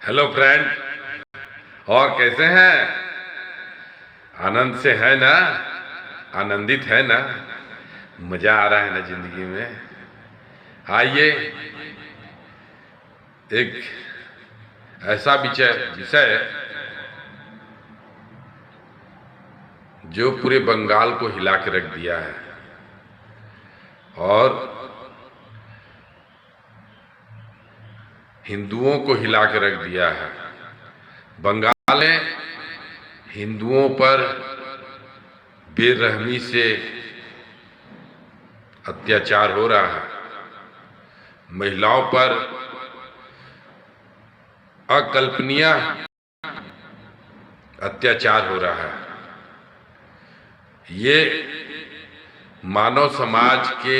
Hello friend. और कैसे हैं? आनंद से है ना? आनंदित है ना? मजा आ रहा है ना जिंदगी में? आइए एक ऐसा विषय विषय जो पूरे बंगाल को हिला के रख दिया है और हिंदुओं को हिला के रख दिया है। बंगाल में हिंदुओं पर बेरहमी से अत्याचार हो रहा है, महिलाओं पर अकल्पनीय अत्याचार हो रहा है। ये मानव समाज के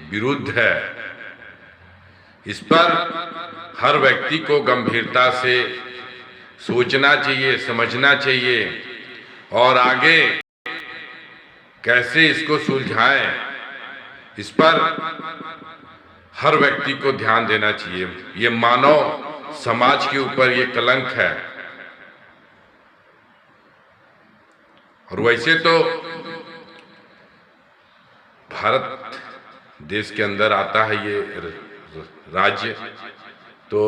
विरुद्ध है। इस पर हर व्यक्ति को गंभीरता से सोचना चाहिए, समझना चाहिए और आगे कैसे इसको सुलझाएं, इस पर हर व्यक्ति को ध्यान देना चाहिए। ये मानव समाज के ऊपर ये कलंक है। और वैसे तो भारत देश के अंदर आता है ये राज्य, तो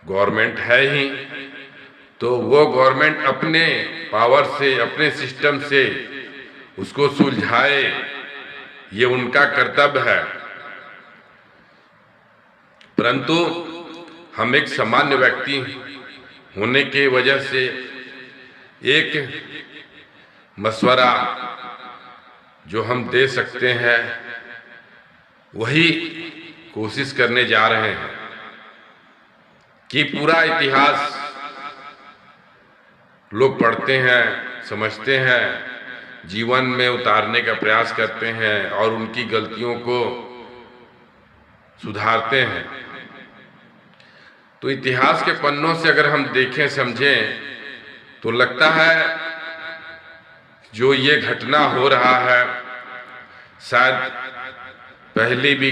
गवर्नमेंट है ही, तो वो गवर्नमेंट अपने पावर से, अपने सिस्टम से उसको सुलझाए, ये उनका कर्तव्य है। परंतु हम एक सामान्य व्यक्ति होने के वजह से एक मशवरा जो हम दे सकते हैं वही कोशिश करने जा रहे हैं कि पूरा इतिहास लोग पढ़ते हैं, समझते हैं, जीवन में उतारने का प्रयास करते हैं और उनकी गलतियों को सुधारते हैं। तो इतिहास के पन्नों से अगर हम देखें, समझें, तो लगता है जो ये घटना हो रहा है शायद पहले भी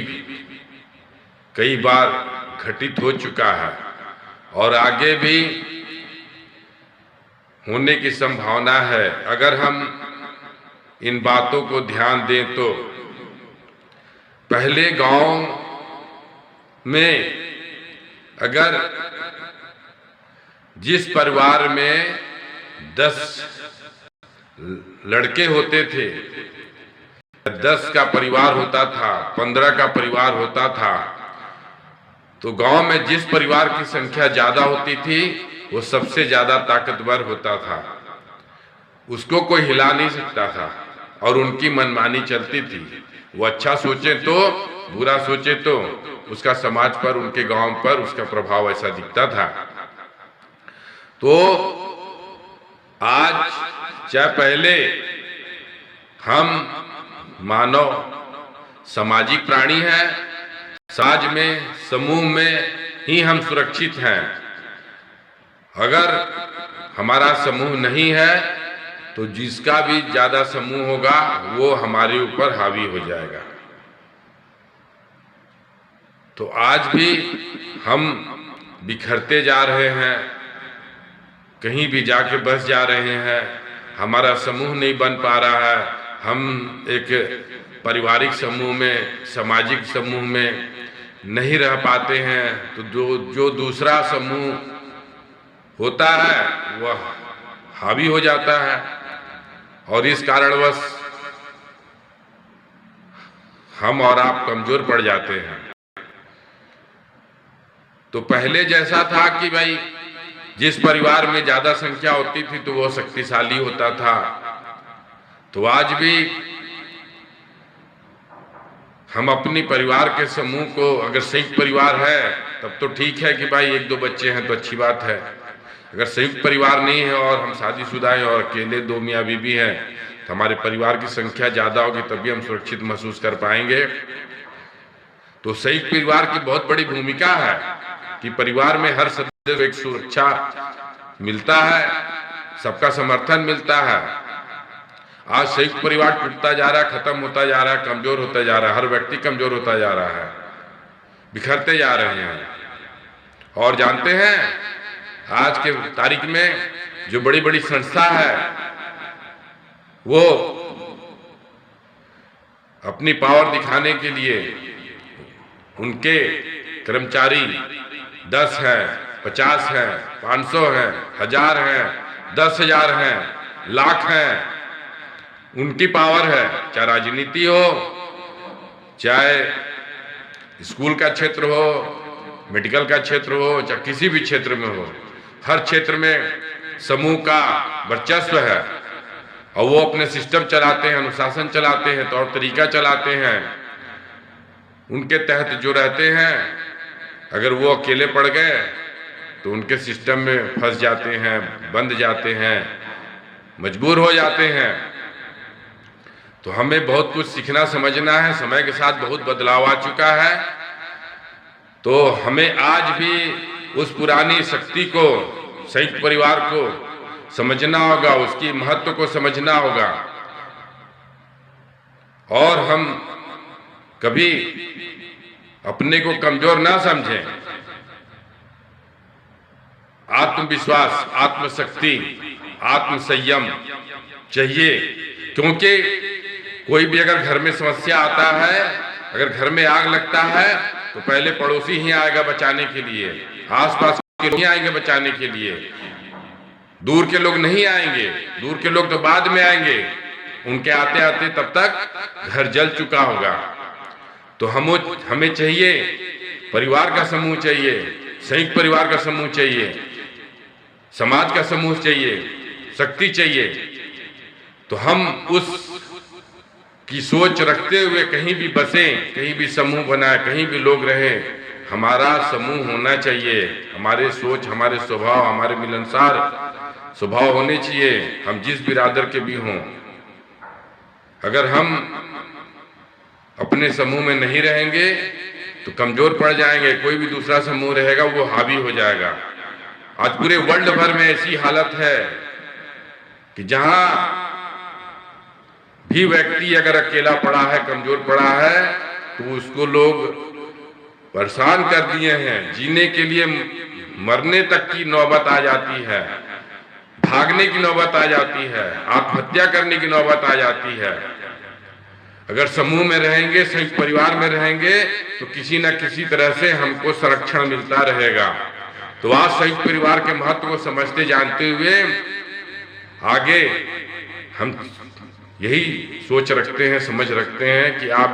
कई बार घटित हो चुका है और आगे भी होने की संभावना है। अगर हम इन बातों को ध्यान दें तो पहले गांव में अगर जिस परिवार में 10 लड़के होते थे, 10 का परिवार होता था, 15 का परिवार होता था, तो गांव में जिस परिवार की संख्या ज्यादा होती थी वो सबसे ज्यादा ताकतवर होता था। उसको कोई हिला नहीं सकता था और उनकी मनमानी चलती थी। वो अच्छा सोचे तो, बुरा सोचे तो उसका समाज पर, उनके गांव पर उसका प्रभाव ऐसा दिखता था। तो आज चाहे पहले हम मानव सामाजिक प्राणी हैं, समाज में, समूह में ही हम सुरक्षित हैं। अगर हमारा समूह नहीं है तो जिसका भी ज्यादा समूह होगा वो हमारे ऊपर हावी हो जाएगा। तो आज भी हम बिखरते जा रहे हैं, कहीं भी जाके बस जा रहे हैं, हमारा समूह नहीं बन पा रहा है। हम एक पारिवारिक समूह में, सामाजिक समूह में नहीं रह पाते हैं। तो जो दूसरा समूह होता है वह हावी हो जाता है और इस कारणवश हम और आप कमजोर पड़ जाते हैं। तो पहले जैसा था कि भाई जिस परिवार में ज्यादा संख्या होती थी तो वो शक्तिशाली होता था, तो आज भी हम अपनी परिवार के समूह को, अगर संयुक्त परिवार है तब तो ठीक है कि भाई 1-2 बच्चे हैं तो अच्छी बात है। अगर संयुक्त परिवार नहीं है और हम शादीशुदा हैं और अकेले 2 मियाँ बीवी हैं तो हमारे परिवार की संख्या ज्यादा होगी तभी हम सुरक्षित महसूस कर पाएंगे। तो संयुक्त परिवार की बहुत बड़ी भूमिका है कि परिवार में हर सदस्य को एक सुरक्षा मिलता है, सबका समर्थन मिलता है। आज संयुक्त परिवार टूटता जा रहा है, खत्म होता जा रहा है, कमजोर होता जा रहा है, हर व्यक्ति कमजोर होता जा रहा है, बिखरते जा रहे हैं। और जानते हैं आज के तारीख में जो बड़ी बड़ी संस्था है वो अपनी पावर दिखाने के लिए उनके कर्मचारी 10 हैं, 50 हैं, 500 हैं, 1000 हैं, 10,000 हैं, लाख हैं। उनकी पावर है, चाहे राजनीति हो, चाहे स्कूल का क्षेत्र हो, मेडिकल का क्षेत्र हो, चाहे किसी भी क्षेत्र में हो, हर क्षेत्र में समूह का वर्चस्व है और वो अपने सिस्टम चलाते हैं, अनुशासन चलाते हैं, तौर तरीका चलाते हैं। उनके तहत जो रहते हैं, अगर वो अकेले पड़ गए तो उनके सिस्टम में फंस जाते हैं, बंद जाते हैं, मजबूर हो जाते हैं। तो हमें बहुत कुछ सीखना समझना है। समय के साथ बहुत बदलाव आ चुका है, तो हमें आज भी उस पुरानी शक्ति को, संयुक्त परिवार को समझना होगा, उसकी महत्व को समझना होगा। और हम कभी अपने को कमजोर ना समझें। आत्मविश्वास, आत्मशक्ति, आत्मसंयम चाहिए, क्योंकि कोई भी अगर घर में समस्या आता है, अगर घर में आग लगता है तो पहले पड़ोसी ही आएगा बचाने के लिए, आसपास के लोग ही आएंगे बचाने के लिए, दूर के लोग नहीं आएंगे। दूर के लोग तो बाद में आएंगे, उनके आते आते तब तक घर जल चुका होगा। तो हमें चाहिए, परिवार का समूह चाहिए, संयुक्त परिवार का समूह चाहिए, समाज का समूह चाहिए, शक्ति चाहिए। तो हम उस की सोच रखते हुए कहीं भी बसें, कहीं भी समूह बनाए, कहीं भी लोग रहें, हमारा समूह होना चाहिए। हमारे सोच, हमारे स्वभाव, हमारे मिलनसार स्वभाव होने चाहिए, हम जिस बिरादर के भी हों। अगर हम अपने समूह में नहीं रहेंगे तो कमजोर पड़ जाएंगे, कोई भी दूसरा समूह रहेगा वो हावी हो जाएगा। आज पूरे वर्ल्ड भर में ऐसी हालत है कि जहां भी व्यक्ति अगर अकेला पड़ा है, कमजोर पड़ा है, तो उसको लोग परेशान कर दिए हैं। जीने के लिए मरने तक की नौबत आ जाती है, भागने की नौबत आ जाती है, आत्महत्या करने की नौबत आ जाती है। अगर समूह में रहेंगे, संयुक्त परिवार में रहेंगे, तो किसी न किसी तरह से हमको संरक्षण मिलता रहेगा। तो आज संयुक्त परिवार के महत्व को समझते जानते हुए आगे हम यही सोच रखते हैं, समझ रखते हैं कि आप